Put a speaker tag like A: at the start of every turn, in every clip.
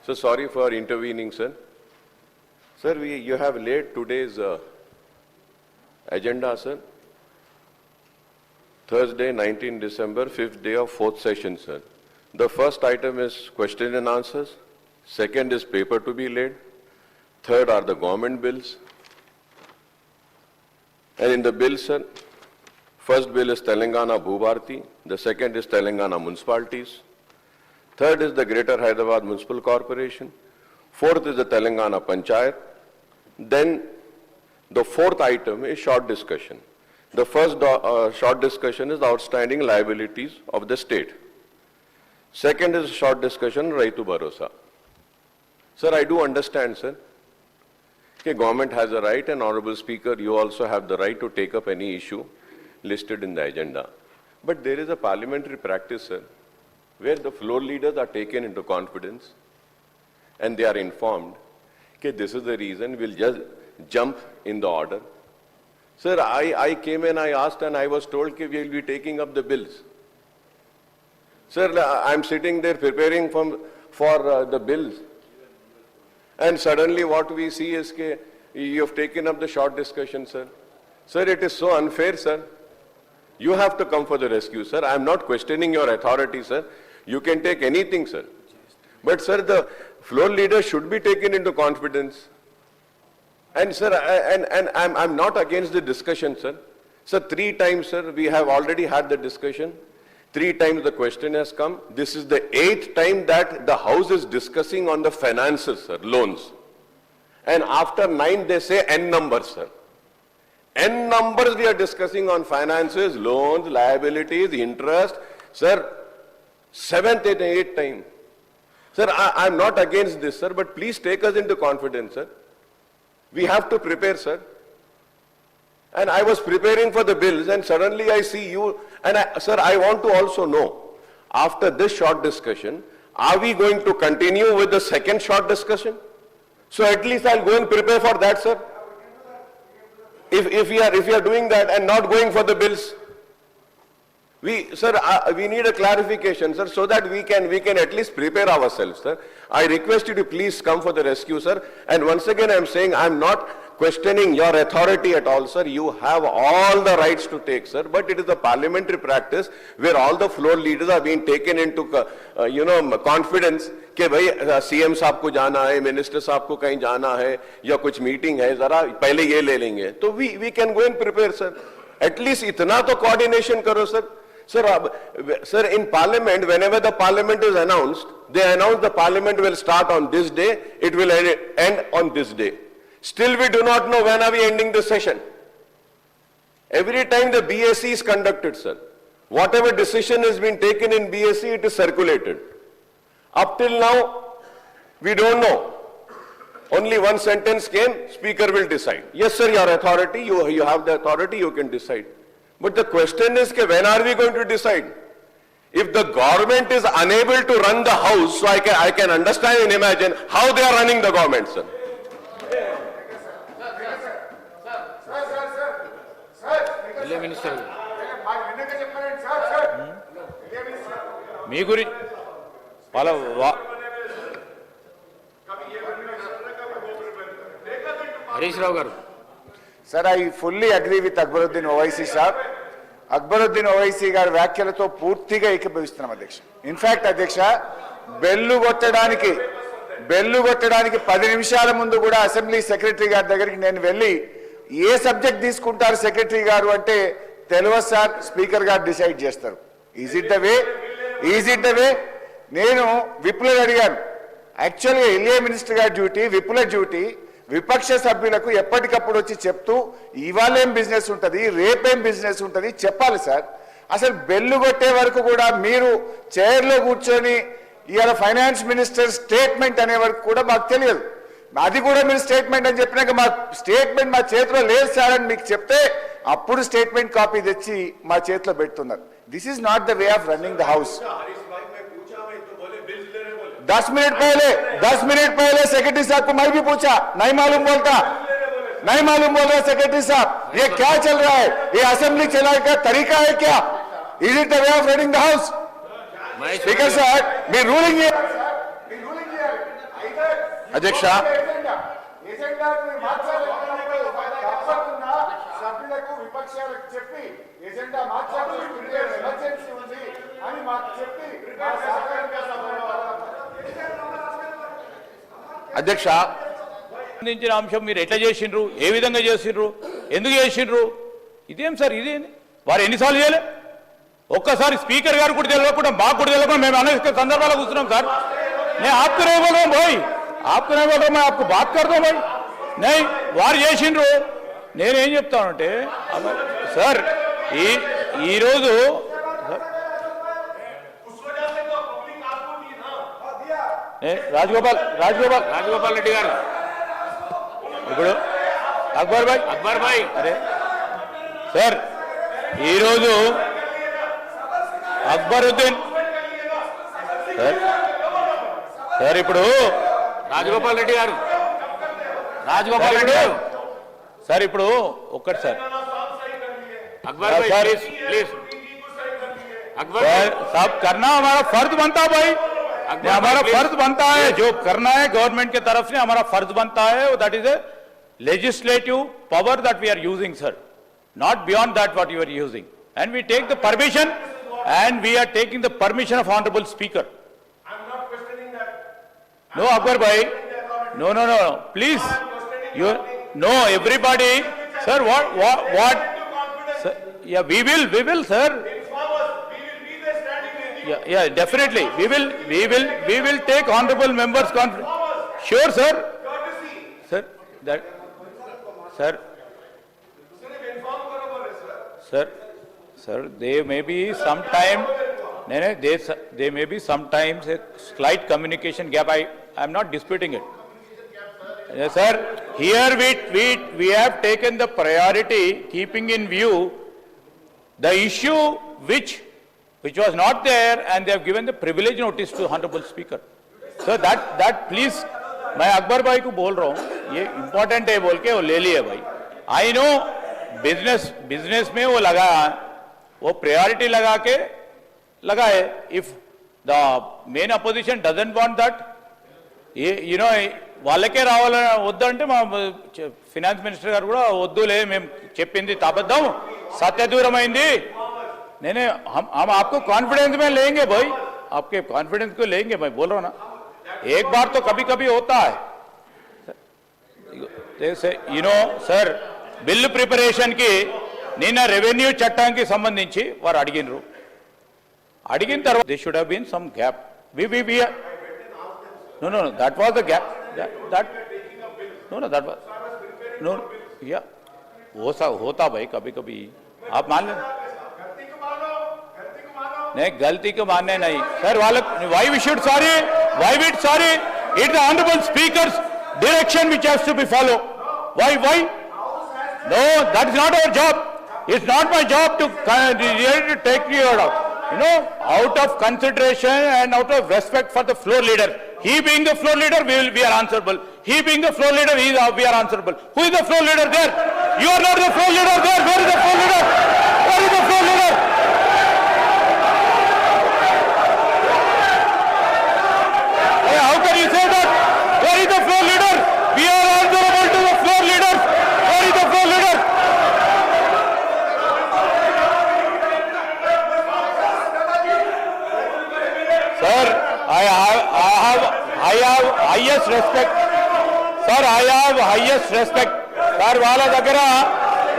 A: So sorry for intervening, sir. Sir, you have laid today's agenda, sir. Thursday, 19 December, 5th day of 4th session, sir. The first item is question and answers. Second is paper to be laid. Third are the government bills. And in the bill, sir, first bill is Telangana Bhubarti. The second is Telangana municipalities. Third is the Greater Hyderabad Municipal Corporation. Fourth is the Telangana Panchayat. Then the fourth item is short discussion. The first short discussion is the outstanding liabilities of the state. Second is short discussion, Raitu Bharosa. Sir, I do understand, sir. Okay, government has a right, and Honorable Speaker, you also have the right to take up any issue listed in the agenda. But there is a parliamentary practice, sir, where the floor leaders are taken into confidence and they are informed, okay, this is the reason, we'll just jump in the order. Sir, I came and I asked and I was told that we will be taking up the bills. Sir, I'm sitting there preparing for the bills. And suddenly what we see is that you have taken up the short discussion, sir. Sir, it is so unfair, sir. You have to come for the rescue, sir. I am not questioning your authority, sir. You can take anything, sir. But, sir, the floor leader should be taken into confidence. And, sir, I'm not against the discussion, sir. Sir, 3 times, sir, we have already had the discussion. 3 times the question has come. This is the 8th time that the House is discussing on the finances, sir, loans. And after 9, they say N numbers, sir. N numbers we are discussing on finances, loans, liabilities, interest. Sir, 7th and 8th time. Sir, I'm not against this, sir, but please take us into confidence, sir. We have to prepare, sir. And I was preparing for the bills and suddenly I see you. And sir, I want to also know, after this short discussion, are we going to continue with the second short discussion? So at least I'll go and prepare for that, sir. If we are doing that and not going for the bills, we need a clarification, sir, so that we can at least prepare ourselves, sir. I request you to please come for the rescue, sir. And once again, I'm saying I'm not questioning your authority at all, sir. You have all the rights to take, sir. But it is a parliamentary practice where all the floor leaders are being taken into, confidence कि भाई CM साहब को जाना है, minister साहब को कहीं जाना है, या कुछ meeting है, जरा पहले ये ले लेंगे. तो we can go and prepare, sir. At least इतना तो coordination करो, sir. Sir, in Parliament, whenever the Parliament is announced, they announce the Parliament will start on this day, it will end on this day. Still, we do not know when are we ending the session. Every time the BSc is conducted, sir, whatever decision has been taken in BSc, it is circulated. Up till now, we don't know. Only one sentence came, Speaker will decide. Yes, sir, your authority, you have the authority, you can decide. But the question is, when are we going to decide? If the government is unable to run the House, so I can understand and imagine how they are running the government, sir.
B: Sir, I fully agree with Akbaruddin Owaisi sir. Akbaruddin Owaisi గారి వ్యాఖ్యలతో పూర్తిగా ఏకీభవిస్తున్నాం అధ్యక్ష. In fact అధ్యక్ష, bell కొట్టడానికి 10 నిమిషాల ముందు కూడా assembly secretary గారి దగ్గరికి నేను వెళ్ళి ఏ సబ్జెక్ట్ తీసుకుంటారు సెక్రటరీ గారు అంటే తెలియదు సార్, స్పీకర్ గారు డిసైడ్ చేస్తారు. ఈజ్ ఇట్ ద వే నేను విప్లవ్ అడిగాను. యాక్చువల్గా ఎల్ఏ మినిస్టర్ గారి డ్యూటీ, విప్లవ్ డ్యూటీ విపక్ష సభ్యులకు ఎప్పటికప్పుడు వచ్చి చెప్తూ ఇవాళ ఏం బిజినెస్ ఉంటుంది, రేపేం బిజినెస్ ఉంటుంది చెప్పాలి సార్. అసలు బెల్లు కొట్టే వరకు కూడా మీరు చైర్లో కూర్చొని ఇవాళ ఫైనాన్స్ మినిస్టర్ స్టేట్మెంట్ అనే వరకు కూడా మాకు తెలియదు. అది కూడా మీరు స్టేట్మెంట్ అని చెప్పినాక మా స్టేట్మెంట్ మా చేతిలో లేదు సార్ అని మీకు చెప్తే అప్పుడు స్టేట్మెంట్ కాపీ తెచ్చి మా చేతిలో పెడుతున్నారు. This is not the way of running the house. 10 minute पहले सेक्रेटरी साहब को मैं भी पूछा, नहीं मालूम बोल रहा सेक्रेटरी साहब, ये क्या चल रहा है, ये असेंबली चलाने का तरीका है क्या? Is it the way of running the house? Speaker साहब, बी रूलिंग हियर. అధ్యక్ష
C: సభ్యులకు విపక్షాలకు చెప్పి ఎజెండా మార్చాల్సి ఎమర్జెన్సీ ఉంది అని మాకు చెప్పి
B: అధ్యక్ష
D: సంబంధించిన అంశం మీరు ఎట్లా చేసిండ్రు, ఏ విధంగా చేసిండ్రు, ఎందుకు చేసిండ్రు, ఇదేం సార్, ఇదేంది వారు ఎన్నిసార్లు చేయలే? ఒక్కసారి స్పీకర్ గారు కూడా తెలియకుండా మాకు కూడా తెలియకుండా మేము అనేక సందర్భాలు కూర్చున్నాం సార్. నేను आपको नहीं बोल रहा हूं भाई, आपको नहीं बोल रहा हूं, मैं आपको बात कर दूं भाई. नहीं వారు చేసిండ్రు. నేనేం చెప్తానంటే సార్ ఈరోజు రాజగోపాల్ రెడ్డి గారు ఇప్పుడు అక్బర్ భాయ్ అరే సార్ ఈరోజు అక్బరుద్దీన్ సార్ ఇప్పుడు రాజగోపాల్ రెడ్డి గారు సార్ ఇప్పుడు ఒక్కటి సార్ अकबर भाई प्लीज अकबर साहब करना हमारा फर्ज बनता है भाई, हमारा फर्ज बनता है, जो करना है गवर्नमेंट के तरफ से हमारा फर्ज बनता है, that is a legislative power that we are using sir, not beyond that what you are using, and we take the permission and we are taking the permission of honorable speaker.
C: I'm not questioning that.
D: No Akbar bhai, no please, you no everybody sir, what sir, yeah we will sir, yeah definitely we will take honorable members conference, sure sir, that sir they may be sometime they may be sometimes a slight communication gap. I am not disputing it. Yes, sir, here we have taken the priority keeping in view the issue which was not there, and they have given the privilege notice to honorable speaker. So that please, मैं अकबर भाई को बोल रहा हूँ, ये important है बोल के वो ले लिए भाई. आई नो बिजनेस में वो लगा, वो प्रायोरिटी लगा के लगाए. If the main opposition doesn't want that, ये यू नो వాళ్ళకే రావాలని వద్దంటే మా ఫినాన్స్ మినిస్టర్ గారు కూడా వద్దులే, మేము చెప్పింది అబద్ధం, సత్యదూరమైంది. నేనే हम आपको कॉन्फिडेंस में लेंगे भाई, आपके कॉन्फिडेंस को लेंगे भाई, बोल रहा हूँ ना. एक बार तो कभी कभी होता है you know sir. Bill preparation కి నిన్న రెవెన్యూ చట్టానికి సంబంధించి వారు అడిగిన తర్వాత they should have been some gap. No, that was the gap. That no, that was no, yeah. वो सा होता भाई कभी कभी, आप मान लें. नहीं गलती को मानने नहीं सर, वाले why we should sorry, it's the honorable speaker's direction which has to be followed. Why no, that is not our job. It's not my job to take you out, you know, out of consideration and out of respect for the floor leader. He being the floor leader, we are answerable. He being the floor leader, we are answerable. Who is the floor leader there? You are not the floor leader there. Where is the floor leader? Where is the floor leader? Hey, how can you say that? Where is the floor leader? We are answerable to the floor leaders. Where is the floor leader? Sir, I have highest respect. Sir, I have highest respect. Sir, వాళ్ళ దగ్గర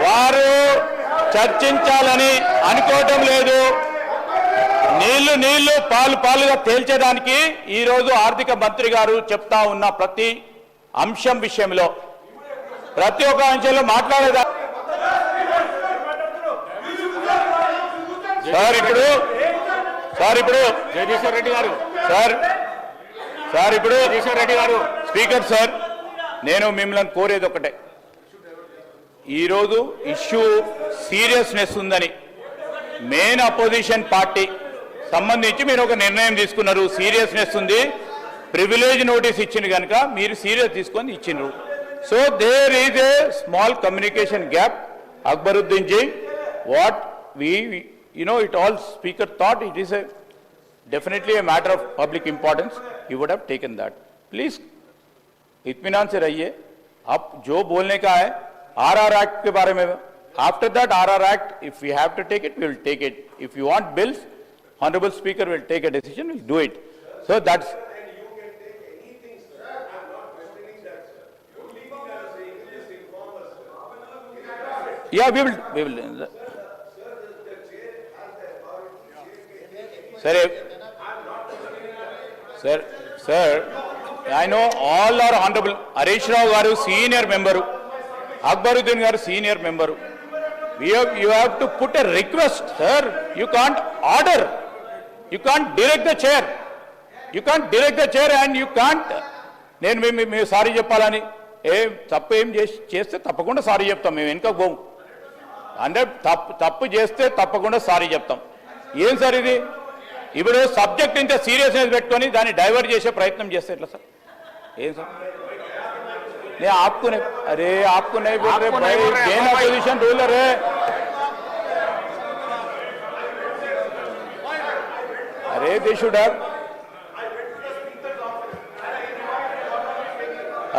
D: వారు చర్చించాలని అనుకోవటం లేదు. నీళ్లు పాలుగా తేల్చేదానికి ఈ రోజు ఆర్థిక మంత్రి గారు చెప్తా ఉన్న ప్రతి అంశం విషయంలో, ప్రతి ఒక్క అంశంలో మాట్లాడేదా సార్. ఇప్పుడు జగదీశ్వర్ రెడ్డి గారు ఇప్పుడు రెడ్డి గారు స్పీకర్ సార్, నేను మిమ్మల్ని కోరేది ఒకటే, ఈరోజు ఇష్యూ సీరియస్నెస్ ఉందని మెయిన్ అపోజిషన్ పార్టీ సంబంధించి మీరు ఒక నిర్ణయం తీసుకున్నారు. సీరియస్నెస్ ఉంది, ప్రివిలేజ్ నోటీస్ ఇచ్చింది కనుక మీరు సీరియస్ తీసుకొని ఇచ్చిండ్రు. So there is a small communication gap. Akbaruddin ji, what you know, it all speaker thought it is definitely a matter of public importance. You would have taken that. Please इत्मीनान से रहिए। अब जो बोलने का है आरआर एक्ट के बारे में, after that RR act if we have to take it we will take it, if you want bills honourable speaker will take a decision, will do it. So that's yeah, we will sir, I know all are honorable. Harish Rao garu senior member, Akbaruddin garu senior member. You have to put a request, sir. You can't order. You can't direct the chair. You can't direct the chair and you can't. నేను sorry చెప్పాలని తప్పు ఏం చేస్తే తప్పకుండా sorry చెప్తాం, మేము వెనుకకు పోము. అంటే తప్పు చేస్తే తప్పకుండా సారీ చెప్తాం. ఏం సార్ ఇది? ఇప్పుడు సబ్జెక్ట్ ఇంత సీరియస్నెస్ పెట్టుకొని దాన్ని డైవర్ట్ చేసే ప్రయత్నం చేస్తే ఎట్లా సార్? ఏం సార్? నేను आपको नहीं, अरे आपको नहीं बोल रहे भाई, गेन अपोजिशन रूलर है। अरे दे शुड हैव,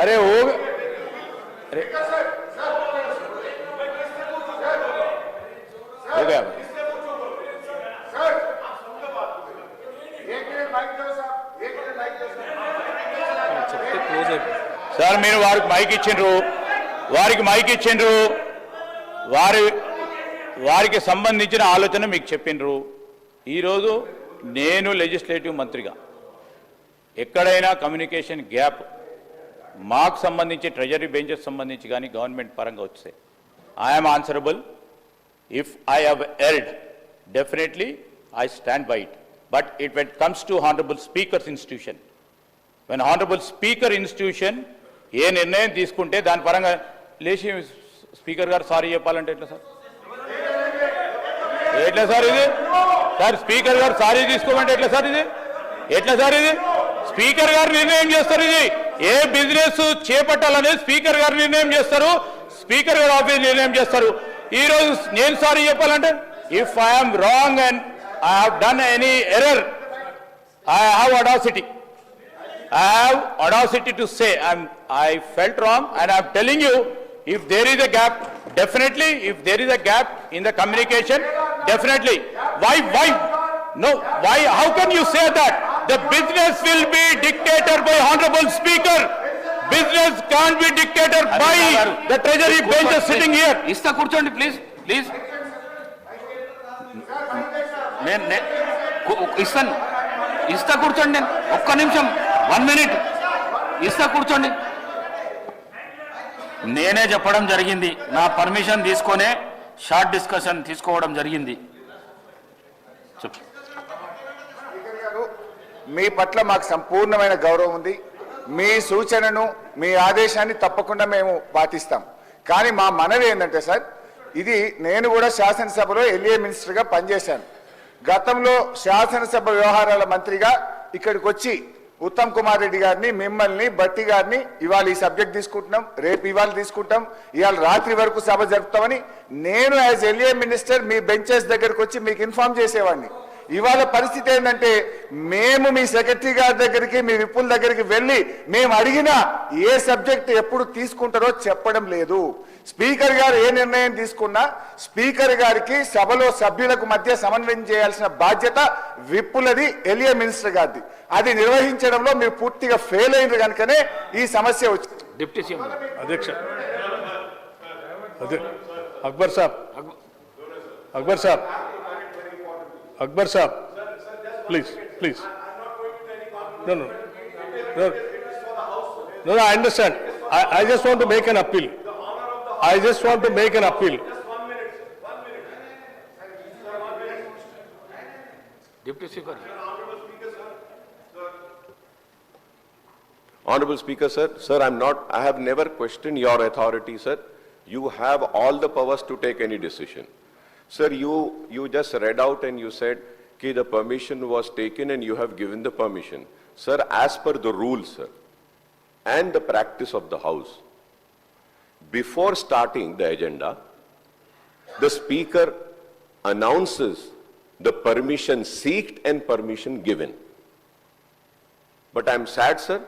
D: अरे हो गया సార్, మీరు వారికి మైక్ ఇచ్చిండ్రు, వారికి సంబంధించిన ఆలోచన మీకు చెప్పిండ్రు. ఈరోజు నేను లెజిస్లేటివ్ మంత్రిగా ఎక్కడైనా కమ్యూనికేషన్ గ్యాప్ మాకు సంబంధించి ట్రెజరీ బెంచెస్ సంబంధించి కానీ గవర్నమెంట్ పరంగా వస్తే I'm answerable. If I have erred definitely I stand by it. But it when comes to honourable speaker's institution, when honourable speaker institution ఏ నిర్ణయం తీసుకుంటే దాని పరంగా లేచి స్పీకర్ గారు సారీ చెప్పాలంటే ఎట్లా సార్? ఎట్లా సార్ ఇది? సార్ స్పీకర్ గారు సారీ తీసుకోమంటే ఎట్లా సార్ ఇది? ఎట్లా సార్ ఇది? స్పీకర్ గారు నిర్ణయం చేస్తారు. ఇది ఏ బిజినెస్ చేపట్టాలనేది స్పీకర్ గారు నిర్ణయం చేస్తారు, స్పీకర్ గారు ఆఫీస్ నిర్ణయం చేస్తారు. ఈ రోజు నేను సారీ చెప్పాలంటే if I'm wrong and I have done any error, I have audacity. I have audacity to say I felt wrong and I am telling you, if there is a gap, definitely, if there is a gap in the communication, definitely. Why, no, why, how can you say that? The business will be dictated by Honorable Speaker. Business can't be dictated by the treasury benches sitting here.
E: Ista kurchondi, please, please. Ista kurchondi, ఒక్క నిమిషం, 1 minute. ఇస్తా కూర్చోండి. నేనే చెప్పడం జరిగింది, నా permission తీసుకొనే short discussion తీసుకోవడం జరిగింది.
B: మీ పట్ల మాకు సంపూర్ణమైన గౌరవం ఉంది. మీ సూచనను, మీ ఆదేశాన్ని తప్పకుండా మేము పాటిస్తాం. కానీ మా మనవి ఏంటంటే సార్, ఇది నేను కూడా శాసనసభలో ఎల్ఏ మినిస్టర్గా పనిచేశాను. గతంలో శాసనసభ వ్యవహారాల మంత్రిగా ఇక్కడికి వచ్చి ఉత్తమ్ కుమార్ రెడ్డి గారిని, మిమ్మల్ని, బట్టి గారిని ఇవాళ ఈ సబ్జెక్ట్ తీసుకుంటున్నాం, రేపు ఇవాళ తీసుకుంటాం, ఇవాళ రాత్రి వరకు సభ జరుపుతామని నేను యాజ్ ఎల్ఏ మినిస్టర్ మీ బెంచెస్ దగ్గరకు వచ్చి మీకు ఇన్ఫార్మ్ చేసేవాడిని. ఇవాళ పరిస్థితి ఏంటంటే మేము మీ సెక్రటరీ గారి దగ్గరికి, మీ విప్పుల దగ్గరికి వెళ్ళి మేము అడిగినా ఏ సబ్జెక్ట్ ఎప్పుడు తీసుకుంటారో చెప్పడం లేదు. స్పీకర్ గారు ఏ నిర్ణయం తీసుకున్నా స్పీకర్ గారికి సభలో సభ్యులకు మధ్య సమన్వయం చేయాల్సిన బాధ్యత విప్పులది, ఎల్ఏ మినిస్టర్ గారిది. అది నిర్వహించడంలో మీరు పూర్తిగా ఫెయిల్ అయినారు కనుకనే ఈ సమస్య వచ్చింది.
E: డిప్యూటీ సీఎం
F: అధ్యక్ష, అక్బర్ సాబ్, అక్బర్ సాబ్, Akbar Sahab, please. No, I understand. I just want to make an appeal.
E: Deputy Speaker.
A: Honorable Speaker, sir, I have never questioned your authority, sir. You have all the powers to take any decision. Sir, you just read out and you said that the permission was taken and you have given the permission. Sir, as per the rules, sir, and the practice of the House, before starting the agenda, the Speaker announces the permission sought and permission given. But I'm sad, sir,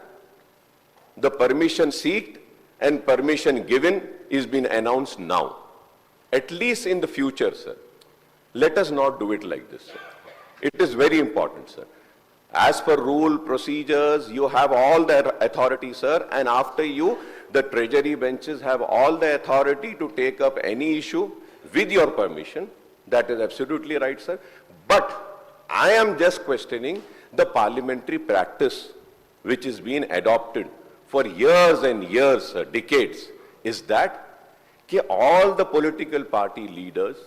A: the permission sought and permission given is being announced now. At least in the future, sir. Let us not do it like this, sir. It is very important, sir. As per rule, procedures, you have all the authority, sir, and after you, the treasury benches have all the authority to take up any issue with your permission. That is absolutely right, sir. But I am just questioning the parliamentary practice which is being adopted for years and years, sir, decades, is that all the political party leaders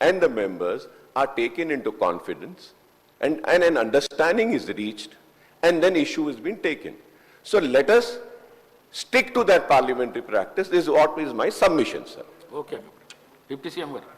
A: and the members are taken into confidence and an understanding is reached and then issue is being taken. So let us stick to that parliamentary practice. This is what is my submission, sir.
E: Okay deputy CM గారు